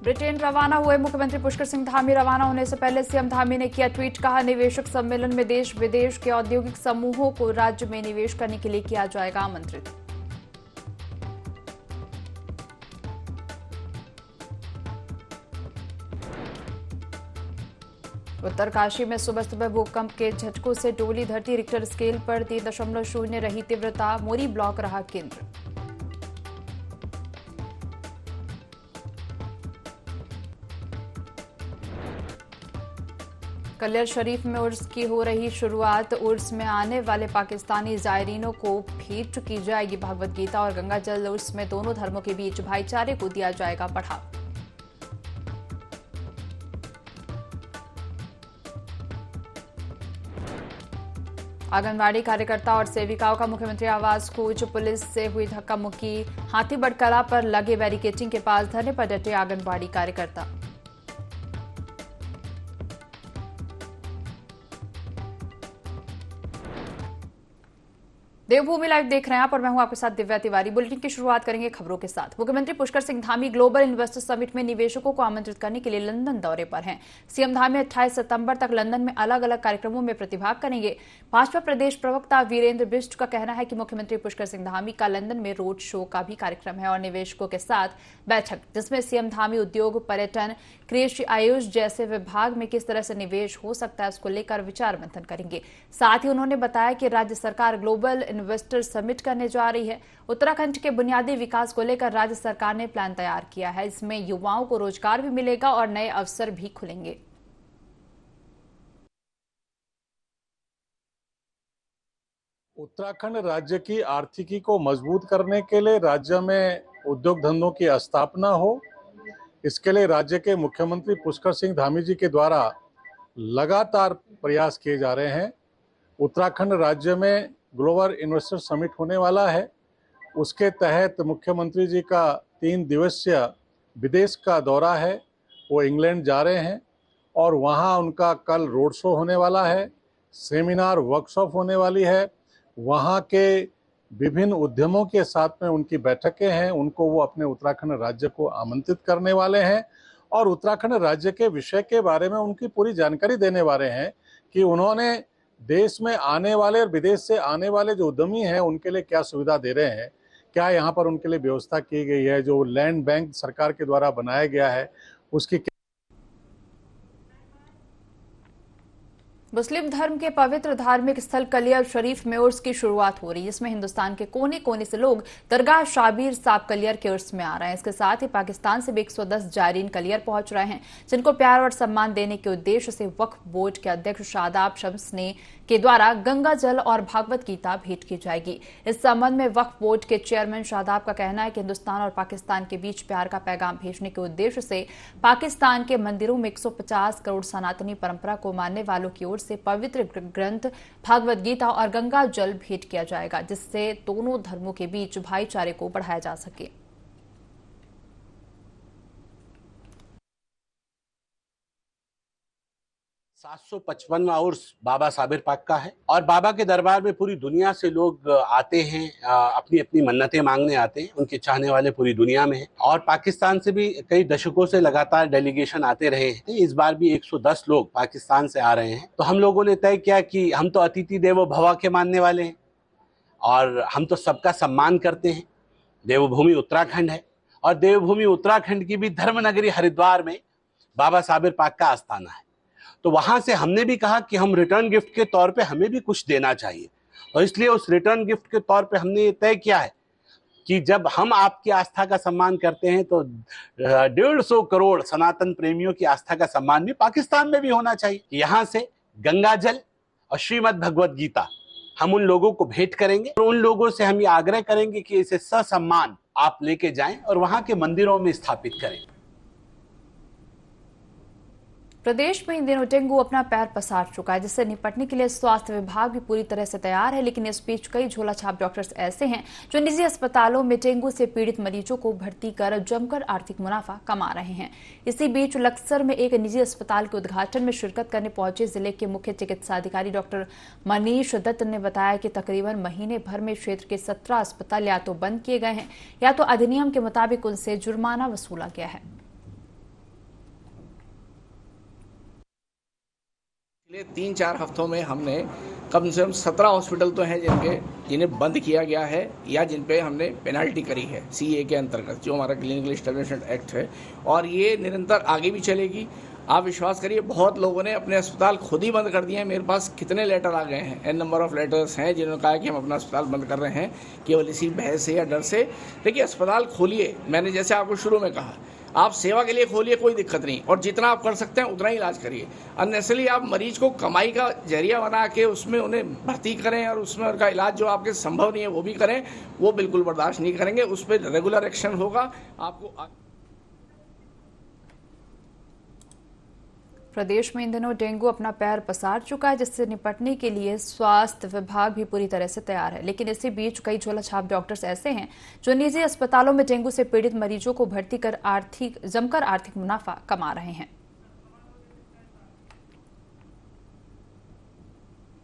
Britain रवाना हुए मुख्यमंत्री पुष्कर सिंह धामी रवाना होने से पहले सीएम धामी ने किया ट्वीट। कहा, निवेशक सम्मेलन में देश विदेश के औद्योगिक समूहों को राज्य में निवेश करने के लिए किया जाएगा आमंत्रित। उत्तरकाशी में सुबह सुबह भूकंप के झटकों से डोली धरती। रिक्टर स्केल पर 3.0 रही तीव्रता। मोरी ब्लॉक रहा केंद्र। कलियर शरीफ में उर्स की हो रही शुरुआत। उर्स में आने वाले पाकिस्तानी जायरीनों को भेंट की जाएगी भगवद गीता और गंगा जल। उर्स में दोनों धर्मों के बीच भाईचारे को दिया जाएगा बढ़ावा। आंगनबाड़ी कार्यकर्ता और सेविकाओं का मुख्यमंत्री आवास कूच। पुलिस से हुई धक्का मुक्की। हाथीबड़ कला पर लगे बैरिकेडिंग के पास धरने पर डटे आंगनबाड़ी कार्यकर्ता। देवभूमि लाइव देख रहे हैं आप और मैं हूं आपके साथ दिव्या तिवारी। बुलेटिन की शुरुआत करेंगे खबरों के साथ। मुख्यमंत्री Pushkar Singh Dhami global investor summit में निवेशकों को आमंत्रित करने के लिए लंदन दौरे पर हैं। सीएम धामी 28 सितंबर तक लंदन में अलग अलग कार्यक्रमों में प्रतिभाग करेंगे। भाजपा प्रदेश प्रवक्ता वीरेंद्र बिष्ट का कहना है कि मुख्यमंत्री पुष्कर सिंह धामी का लंदन में रोड शो का भी कार्यक्रम है और निवेशकों के साथ बैठक, जिसमें सीएम धामी उद्योग, पर्यटन, कृषि, आयुष जैसे विभाग में किस तरह से निवेश हो सकता है उसको लेकर विचार मंथन करेंगे। साथ ही उन्होंने बताया कि राज्य सरकार ग्लोबल इन्वेस्टर समिट करने जा रही है। उत्तराखंड के बुनियादी विकास को लेकर राज्य सरकार ने प्लान तैयार किया है। इसमें युवाओं को रोजगार भी मिलेगा और नए अवसर भी खुलेंगे। उत्तराखंड राज्य की आर्थिकी को मजबूत करने के लिए राज्य में उद्योग धंधों की स्थापना हो, इसके लिए राज्य के मुख्यमंत्री पुष्कर सिंह धामी जी के द्वारा लगातार प्रयास किए जा रहे हैं। उत्तराखंड राज्य में ग्लोबल इन्वेस्टर समिट होने वाला है। उसके तहत मुख्यमंत्री जी का 3 दिवसीय विदेश का दौरा है। वो इंग्लैंड जा रहे हैं और वहाँ उनका कल रोड शो होने वाला है, सेमिनार वर्कशॉप होने वाली है। वहाँ के विभिन्न उद्यमों के साथ में उनकी बैठकें हैं। उनको वो अपने उत्तराखंड राज्य को आमंत्रित करने वाले हैं और उत्तराखंड राज्य के विषय के बारे में उनकी पूरी जानकारी देने वाले हैं कि उन्होंने देश में आने वाले और विदेश से आने वाले जो उद्यमी हैं उनके लिए क्या सुविधा दे रहे हैं, क्या यहाँ पर उनके लिए व्यवस्था की गई है, जो लैंड बैंक सरकार के द्वारा बनाया गया है उसकी। मुस्लिम धर्म के पवित्र धार्मिक स्थल कलियर शरीफ में उर्स की शुरुआत हो रही है, जिसमें हिंदुस्तान के कोने कोने से लोग दरगाह शाबीर साहब कलियर के उर्स में आ रहे हैं। इसके साथ ही पाकिस्तान से भी 110 जायरीन कलियर पहुंच रहे हैं, जिनको प्यार और सम्मान देने के उद्देश्य से वक्फ बोर्ड के अध्यक्ष शादाब शम्स ने के द्वारा गंगा जल और भागवत गीता भेंट की जाएगी। इस संबंध में वक्फ बोर्ड के चेयरमैन शादाब का कहना है कि हिंदुस्तान और पाकिस्तान के बीच प्यार का पैगाम भेजने के उद्देश्य से पाकिस्तान के मंदिरों में 150 करोड़ सनातनी परंपरा को मानने वालों की ओर से पवित्र ग्रंथ भागवत गीता और गंगा जल भेंट किया जाएगा, जिससे दोनों धर्मों के बीच भाईचारे को बढ़ाया जा सके। उर्स बाबा साबिर पाक का है और बाबा के दरबार में पूरी दुनिया से लोग आते हैं, अपनी अपनी मन्नतें मांगने आते हैं। उनके चाहने वाले पूरी दुनिया में हैं और पाकिस्तान से भी कई दशकों से लगातार डेलीगेशन आते रहे हैं। इस बार भी 110 लोग पाकिस्तान से आ रहे हैं। तो हम लोगों ने तय किया कि हम तो अतिथि देवो भव के मानने वाले हैं और हम तो सबका सम्मान करते हैं। देवभूमि उत्तराखंड है और देवभूमि उत्तराखंड की भी धर्मनगरी हरिद्वार में बाबा साबिर पाक का आस्थाना है। तो वहां से हमने भी कहा कि हम रिटर्न गिफ्ट के तौर पे हमें भी कुछ देना चाहिए और इसलिए उस रिटर्न गिफ्ट के तौर पे हमने ये तय किया है कि जब हम आपकी आस्था का सम्मान करते हैं तो 150 करोड़ सनातन प्रेमियों की आस्था का सम्मान भी पाकिस्तान में भी होना चाहिए। यहाँ से गंगा जल और श्रीमद् भगवत गीता हम उन लोगों को भेंट करेंगे और उन लोगों से हम ये आग्रह करेंगे कि इसे ससम्मान आप लेके जाएं और वहां के मंदिरों में स्थापित करें। प्रदेश में इन दिनों डेंगू अपना पैर पसार चुका है, जिससे निपटने के लिए स्वास्थ्य विभाग भी पूरी तरह से तैयार है। लेकिन इस बीच कई झोलाछाप डॉक्टर्स ऐसे हैं जो निजी अस्पतालों में डेंगू से पीड़ित मरीजों को भर्ती कर जमकर आर्थिक मुनाफा कमा रहे हैं। इसी बीच लक्सर में एक निजी अस्पताल के उद्घाटन में शिरकत करने पहुंचे जिले के मुख्य चिकित्सा अधिकारी डॉक्टर मनीष दत्त ने बताया कि तकरीबन महीने भर में क्षेत्र के 17 अस्पताल या तो बंद किए गए हैं या तो अधिनियम के मुताबिक उनसे जुर्माना वसूला गया है। पिछले 3-4 हफ्तों में हमने कम से कम 17 हॉस्पिटल तो हैं जिन्हें बंद किया गया है या जिन पे हमने पेनाल्टी करी है सीए के अंतर्गत, जो हमारा क्लिनिकल एस्टेब्लिशमेंट एक्ट है, और ये निरंतर आगे भी चलेगी। आप विश्वास करिए, बहुत लोगों ने अपने अस्पताल खुद ही बंद कर दिए हैं। मेरे पास कितने लेटर आ गए हैं, एन नंबर ऑफ लेटर्स हैं जिन्होंने कहा कि हम अपना अस्पताल बंद कर रहे हैं केवल इसी भय से या डर से। देखिए, अस्पताल खोलिए, मैंने जैसे आपको शुरू में कहा, आप सेवा के लिए खोलिए, कोई दिक्कत नहीं, और जितना आप कर सकते हैं उतना ही इलाज करिए। अननेसेसरली आप मरीज को कमाई का जरिया बना के उसमें उन्हें भर्ती करें और उसमें उनका इलाज जो आपके संभव नहीं है वो भी करें, वो बिल्कुल बर्दाश्त नहीं करेंगे। उस पर रेगुलर एक्शन होगा। आपको प्रदेश में इन दिनों डेंगू अपना पैर पसार चुका है, जिससे निपटने के लिए स्वास्थ्य विभाग भी पूरी तरह से तैयार है। लेकिन इसी बीच कई झोलाछाप डॉक्टर्स ऐसे हैं जो निजी अस्पतालों में डेंगू से पीड़ित मरीजों को भर्ती कर जमकर आर्थिक मुनाफा कमा रहे हैं।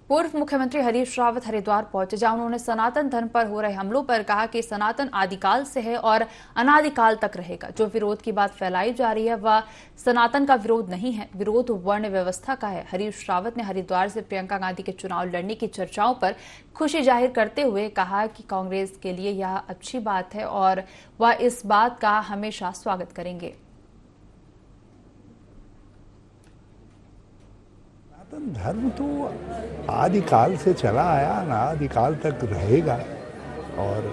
पूर्व मुख्यमंत्री हरीश रावत हरिद्वार पहुंचे, जहां उन्होंने सनातन धर्म पर हो रहे हमलों पर कहा कि सनातन आदिकाल से है और अनादिकाल तक रहेगा। जो विरोध की बात फैलाई जा रही है वह सनातन का विरोध नहीं है, विरोध वर्ण व्यवस्था का है। हरीश रावत ने हरिद्वार से प्रियंका गांधी के चुनाव लड़ने की चर्चाओं पर खुशी जाहिर करते हुए कहा कि कांग्रेस के लिए यह अच्छी बात है और वह इस बात का हमेशा स्वागत करेंगे। धर्म तो आदिकाल से चला आया, अनादिकाल तक रहेगा, और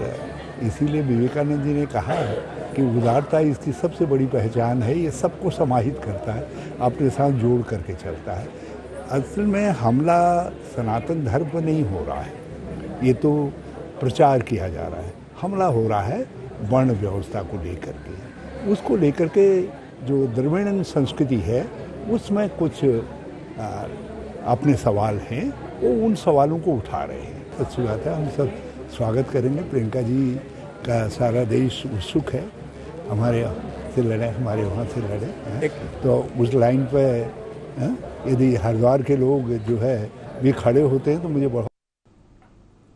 इसीलिए विवेकानंद जी ने कहा है कि उदारता इसकी सबसे बड़ी पहचान है, ये सबको समाहित करता है, अपने साथ जोड़ करके चलता है। असल में हमला सनातन धर्म पर नहीं हो रहा है, ये तो प्रचार किया जा रहा है। हमला हो रहा है वर्ण व्यवस्था को लेकर के, उसको लेकर के जो द्रविड़ संस्कृति है उसमें कुछ अपने सवाल हैं, वो उन सवालों को उठा रहे हैं। अच्छी बात है, हम सब स्वागत करेंगे। प्रियंका जी का सारा देश उत्सुक है, हमारे से लड़े, हमारे वहाँ से लड़े, तो उस लाइन पे यदि हरिद्वार के लोग जो है भी खड़े होते हैं तो मुझे बहुत।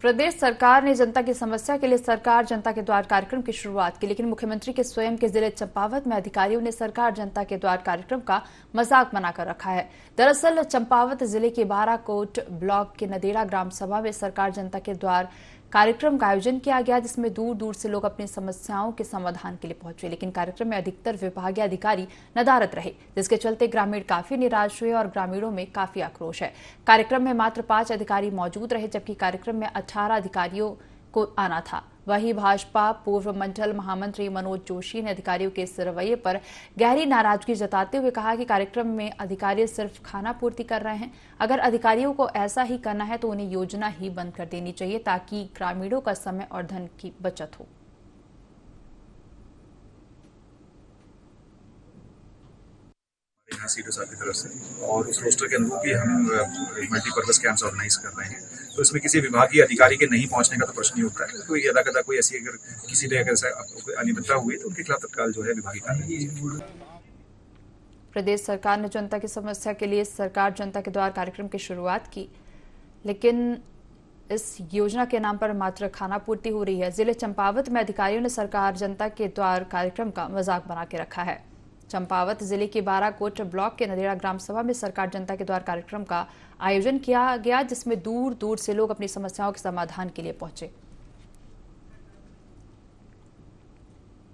प्रदेश सरकार ने जनता की समस्या के लिए सरकार जनता के द्वार कार्यक्रम की शुरुआत की, लेकिन मुख्यमंत्री के स्वयं के जिले चंपावत में अधिकारियों ने सरकार जनता के द्वार कार्यक्रम का मजाक बनाकर रखा है। दरअसल चंपावत जिले के बाराकोट ब्लॉक के नदेड़ा ग्राम सभा में सरकार जनता के द्वार कार्यक्रम का आयोजन किया गया, जिसमें दूर दूर से लोग अपनी समस्याओं के समाधान के लिए पहुंचे। लेकिन कार्यक्रम में अधिकतर विभागीय अधिकारी नदारद रहे, जिसके चलते ग्रामीण काफी निराश हुए और ग्रामीणों में काफी आक्रोश है। कार्यक्रम में मात्र 5 अधिकारी मौजूद रहे, जबकि कार्यक्रम में 18 अधिकारियों को आना था। वहीं भाजपा पूर्व मंडल महामंत्री मनोज जोशी ने अधिकारियों के इस रवैये पर गहरी नाराजगी जताते हुए कहा कि कार्यक्रम में अधिकारी सिर्फ खाना पूर्ति कर रहे हैं। अगर अधिकारियों को ऐसा ही करना है तो उन्हें योजना ही बंद कर देनी चाहिए, ताकि ग्रामीणों का समय और धन की बचत हो। यहाँ सीडीओ की तरफ से, और उस रोस्टर के अनुरूप भी हम मल्टीपर्पज कैंप्स ऑर्गेनाइज कर रहे हैं। तो इसमें किसी विभागीय अधिकारी के नहीं पहुंचने का तो प्रश्न नहीं उठता है। कोई अदा कोई ऐसी अगर किसी ने अगर अनियमितता हुई तो उनके खिलाफ तत्काल जो है विभागीय कार्रवाई। प्रदेश सरकार ने जनता की समस्या के लिए सरकार जनता के द्वार कार्यक्रम की शुरुआत की, लेकिन इस योजना के नाम पर मात्र खाना पूर्ति हो रही है। जिले चंपावत में अधिकारियों ने सरकार जनता के द्वार कार्यक्रम का मजाक बना के रखा है। चंपावत जिले के बाराकोट ब्लॉक के नदेड़ा ग्राम सभा में सरकार जनता के द्वार कार्यक्रम का आयोजन किया गया, जिसमें दूर दूर से लोग अपनी समस्याओं के समाधान के लिए पहुंचे।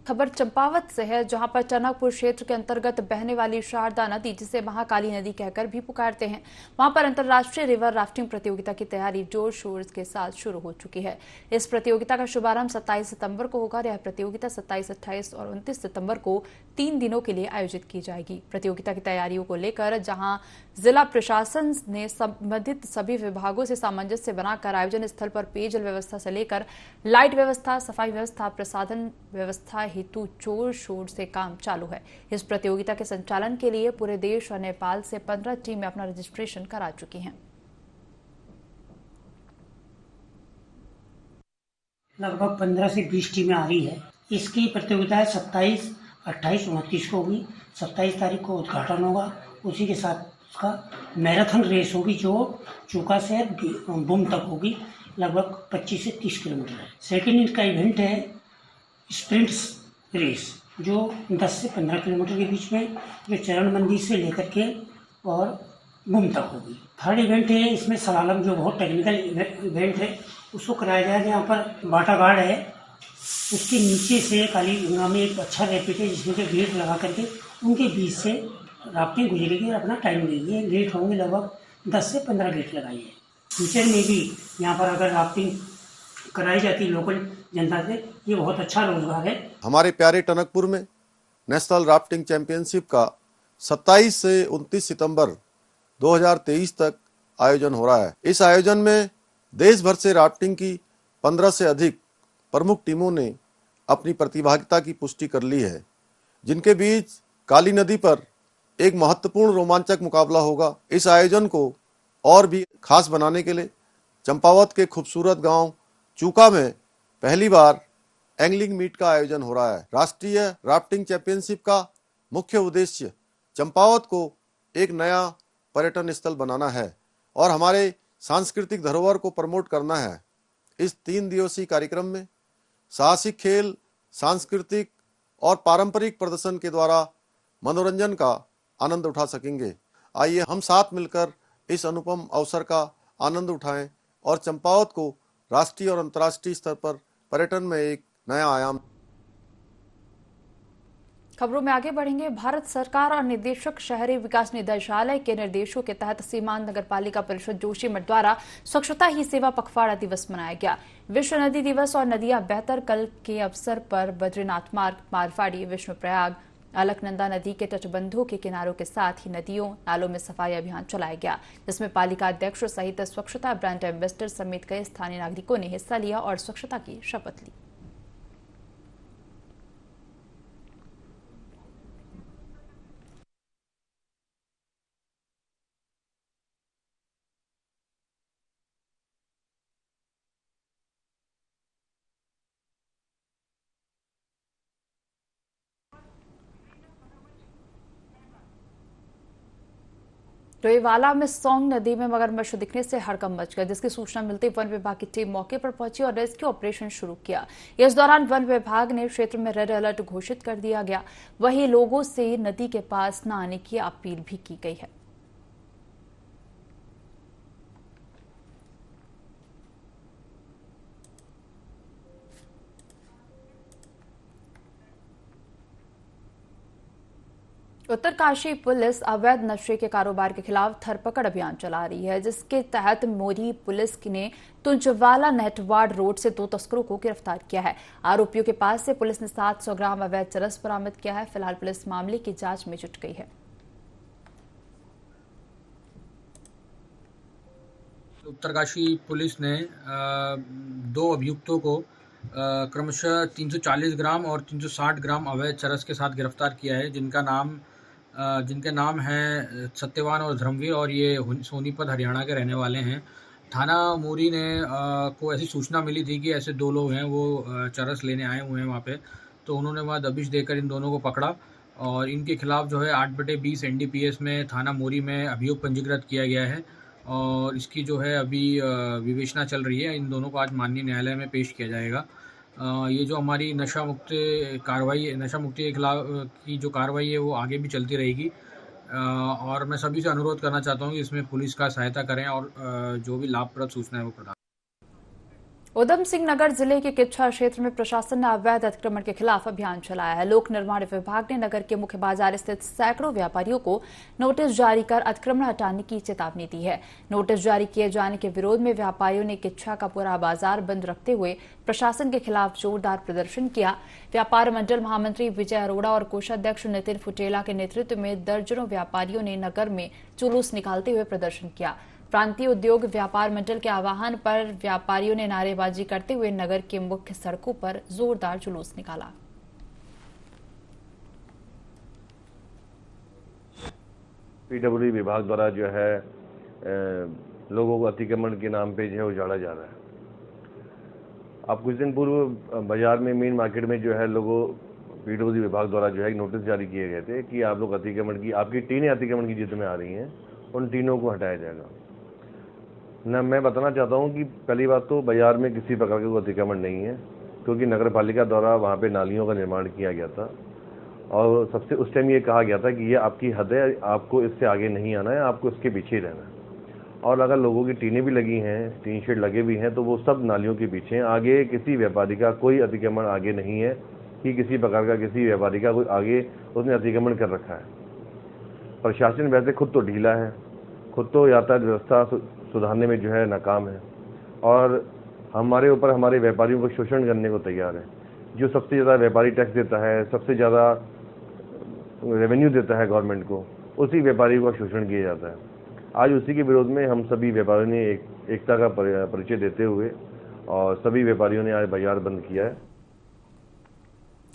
खबर चंपावत से है, जहां पर टनकपुर क्षेत्र के अंतर्गत बहने वाली शारदा नदी, जिसे महाकाली नदी कहकर भी पुकारते हैं, वहां पर अंतर्राष्ट्रीय रिवर राफ्टिंग प्रतियोगिता की तैयारी जोर शोर के साथ शुरू हो चुकी है। इस प्रतियोगिता का शुभारंभ 27 सितंबर को होगा। यह प्रतियोगिता 27, 28 और 29 सितंबर को 3 दिनों के लिए आयोजित की जाएगी। प्रतियोगिता की तैयारियों को लेकर जहां जिला प्रशासन ने संबंधित सभी विभागों से सामंजस्य बनाकर आयोजन स्थल पर पेयजल व्यवस्था से लेकर लाइट व्यवस्था, सफाई व्यवस्था, प्रसाधन व्यवस्था हेतु जोर शोर से काम चालू है। इस प्रतियोगिता के संचालन के लिए पूरे देश और नेपाल से 15 टीमें अपना रजिस्ट्रेशन करा चुकी हैं। लगभग 15 से 20 टीमें आ रही है। इसकी प्रतियोगिता 27, 28, 29 को होगी। 27 तारीख को उद्घाटन होगा, उसी के साथ उसका मैराथन रेस होगी जो चूका से बुम तक होगी, लगभग 25 से 30 किलोमीटर है। सेकेंड इसका इवेंट है स्प्रिंट्स रेस, जो 10 से 15 किलोमीटर के बीच में, जो चरणबंदी से लेकर के और गुम तक होगी। थर्ड इवेंट है इसमें सलालम, जो बहुत टेक्निकल इवेंट है, उसको कराया जाएगा। यहाँ पर बाटा गार्ड है, उसके नीचे से काली गंगा में एक अच्छा रैपिड है जिसमें के गेट लगा करके उनके बीच से राफ्टिंग गुजरेगी और अपना टाइम लेगी। गेट होंगे लगभग 10 से 15 गेट लगाइए। फ्यूचर में भी यहाँ पर अगर राफ्टिंग कराई जाती है लोकल जनता से, ये बहुत अच्छा रोजगार है। हमारे प्यारे टनकपुर में नेशनल राफ्टिंग चैंपियनशिप का 27 से 29 सितंबर 2023 तक आयोजन हो रहा है। इस आयोजन में देश भर से राफ्टिंग की 15 से अधिक प्रमुख टीमों ने अपनी प्रतिभागिता की पुष्टि कर ली है, जिनके बीच काली नदी पर एक महत्वपूर्ण रोमांचक मुकाबला होगा। इस आयोजन को और भी खास बनाने के लिए चंपावत के खूबसूरत गांव चूका में पहली बार एंगलिंग मीट का आयोजन हो रहा है। राष्ट्रीय राफ्टिंग चैंपियनशिप का मुख्य उद्देश्य चंपावत को एक नया पर्यटन स्थल बनाना है और हमारे सांस्कृतिक धरोहर को प्रमोट करना है। इस 3 दिवसीय कार्यक्रम में साहसिक खेल, सांस्कृतिक और पारंपरिक प्रदर्शन के द्वारा मनोरंजन का आनंद उठा सकेंगे। आइए हम साथ मिलकर इस अनुपम अवसर का आनंद उठाएं और चंपावत को राष्ट्रीय और अंतर्राष्ट्रीय स्तर पर पर्यटन में एक नया आयाम। खबरों में आगे बढ़ेंगे। भारत सरकार और निदेशक शहरी विकास निदेशालय के निर्देशों के तहत सीमांत नगरपालिका परिषद जोशीमठ द्वारा स्वच्छता ही सेवा पखवाड़ा दिवस मनाया गया। विश्व नदी दिवस और नदियां बेहतर कल के अवसर पर बद्रीनाथ मार्ग, मारवाड़ी, विष्णुप्रयाग, अलकनंदा नदी के तटबंधों के किनारों के साथ ही नदियों नालों में सफाई अभियान चलाया गया, जिसमें पालिका अध्यक्ष सहित स्वच्छता ब्रांड एम्बेसडर समेत कई स्थानीय नागरिकों ने हिस्सा लिया और स्वच्छता की शपथ ली। डोईवाला में सौंग नदी में मगरमच्छ दिखने से हड़कंप मच गया, जिसकी सूचना मिलते वन विभाग की टीम मौके पर पहुंची और रेस्क्यू ऑपरेशन शुरू किया। इस दौरान वन विभाग ने क्षेत्र में रेड अलर्ट घोषित कर दिया गया। वहीं लोगों से नदी के पास न आने की अपील भी की गई है। उत्तरकाशी पुलिस अवैध नशे के कारोबार के खिलाफ धरपकड़ अभियान चला रही है, जिसके तहत मोरी पुलिस ने तुंजवाला नेटवाड़ रोड से 2 तस्करों को गिरफ्तार किया है। आरोपियों के पास से पुलिस ने 700 ग्राम अवैध चरस बरामद किया है। फिलहाल पुलिस मामले की जांच में जुट गई है। उत्तरकाशी पुलिस ने 2 अभियुक्तों को क्रमशः 340 ग्राम और 360 ग्राम अवैध चरस के साथ गिरफ्तार किया है, जिनके नाम हैं सत्यवान और धर्मवीर, और ये सोनीपत हरियाणा के रहने वाले हैं। थाना मोरी ने को ऐसी सूचना मिली थी कि ऐसे 2 लोग हैं, वो चरस लेने आए हुए हैं वहाँ पे, तो उन्होंने वहाँ दबिश देकर इन दोनों को पकड़ा और इनके खिलाफ जो है 8/20 NDPS में थाना मोरी में अभियोग पंजीकृत किया गया है और इसकी जो है अभी विवेचना चल रही है। इन दोनों को आज माननीय न्यायालय में पेश किया जाएगा। ये जो हमारी नशा मुक्ति के खिलाफ की जो कार्रवाई है वो आगे भी चलती रहेगी और मैं सभी से अनुरोध करना चाहता हूँ कि इसमें पुलिस का सहायता करें और जो भी लाभप्रद सूचना है वो प्रदान। उधम सिंह नगर जिले के किच्छा क्षेत्र में प्रशासन ने अवैध अतिक्रमण के खिलाफ अभियान चलाया है। लोक निर्माण विभाग ने नगर के मुख्य बाजार स्थित सैकड़ों व्यापारियों को नोटिस जारी कर अतिक्रमण हटाने की चेतावनी दी है। नोटिस जारी किए जाने के विरोध में व्यापारियों ने किच्छा का पूरा बाजार बंद रखते हुए प्रशासन के खिलाफ जोरदार प्रदर्शन किया। व्यापार मंडल महामंत्री विजय अरोड़ा और कोषाध्यक्ष नितिन फुटेला के नेतृत्व में दर्जनों व्यापारियों ने नगर में जुलूस निकालते हुए प्रदर्शन किया। प्रांतीय उद्योग व्यापार मंडल के आह्वान पर व्यापारियों ने नारेबाजी करते हुए नगर के मुख्य सड़कों पर जोरदार जुलूस निकाला। PWD विभाग द्वारा जो है लोगों को अतिक्रमण के नाम पे जो है उजाड़ा जा रहा है। अब कुछ दिन पूर्व बाजार में मेन मार्केट में जो है लोगों PWD विभाग द्वारा जो है नोटिस जारी किए गए थे कि आप लोग अतिक्रमण की आपकी टीनें अतिक्रमण की जिद में आ रही हैं, उन टीनों को हटाया जाएगा। न मैं बताना चाहता हूं कि पहली बात तो बाजार में किसी प्रकार का कोई अतिक्रमण नहीं है, क्योंकि नगर पालिका द्वारा वहां पे नालियों का निर्माण किया गया था और सबसे उस टाइम ये कहा गया था कि ये आपकी हद है, आपको इससे आगे नहीं आना है, आपको इसके पीछे ही रहना है। और अगर लोगों की टीनें भी लगी हैं, टीन शेड लगे भी हैं, तो वो सब नालियों के पीछे हैं। आगे किसी व्यापारी का कोई अतिक्रमण आगे नहीं है कि किसी प्रकार का किसी व्यापारी का कोई आगे उसने अतिक्रमण कर रखा है। प्रशासन वैसे खुद तो ढीला है, खुद तो यातायात व्यवस्था सुधारने में जो है नाकाम है, और हमारे ऊपर हमारे व्यापारियों को शोषण करने को तैयार है। जो सबसे ज़्यादा व्यापारी टैक्स देता है, सबसे ज़्यादा रेवेन्यू देता है गवर्नमेंट को, उसी व्यापारी को शोषण किया जाता है। आज उसी के विरोध में हम सभी व्यापारियों ने एकता का परिचय देते हुए और सभी व्यापारियों ने आज बाजार बंद किया है।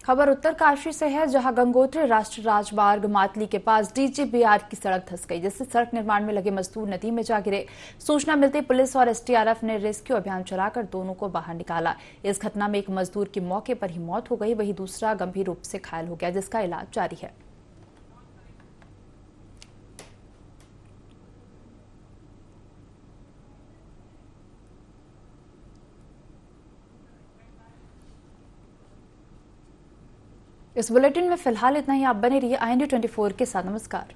खबर उत्तरकाशी से है, जहां गंगोत्री राष्ट्रीय राजमार्ग मातली के पास डीजीबीआर की सड़क धंस गई, जिससे सड़क निर्माण में लगे मजदूर नदी में जा गिरे। सूचना मिलते पुलिस और एसडीआरएफ ने रेस्क्यू अभियान चलाकर दोनों को बाहर निकाला। इस घटना में एक मजदूर की मौके पर ही मौत हो गई, वहीं दूसरा गंभीर रूप से घायल हो गया, जिसका इलाज जारी है। इस बुलेटिन में फिलहाल इतना ही। आप बने रहिए IND 24 के साथ। नमस्कार।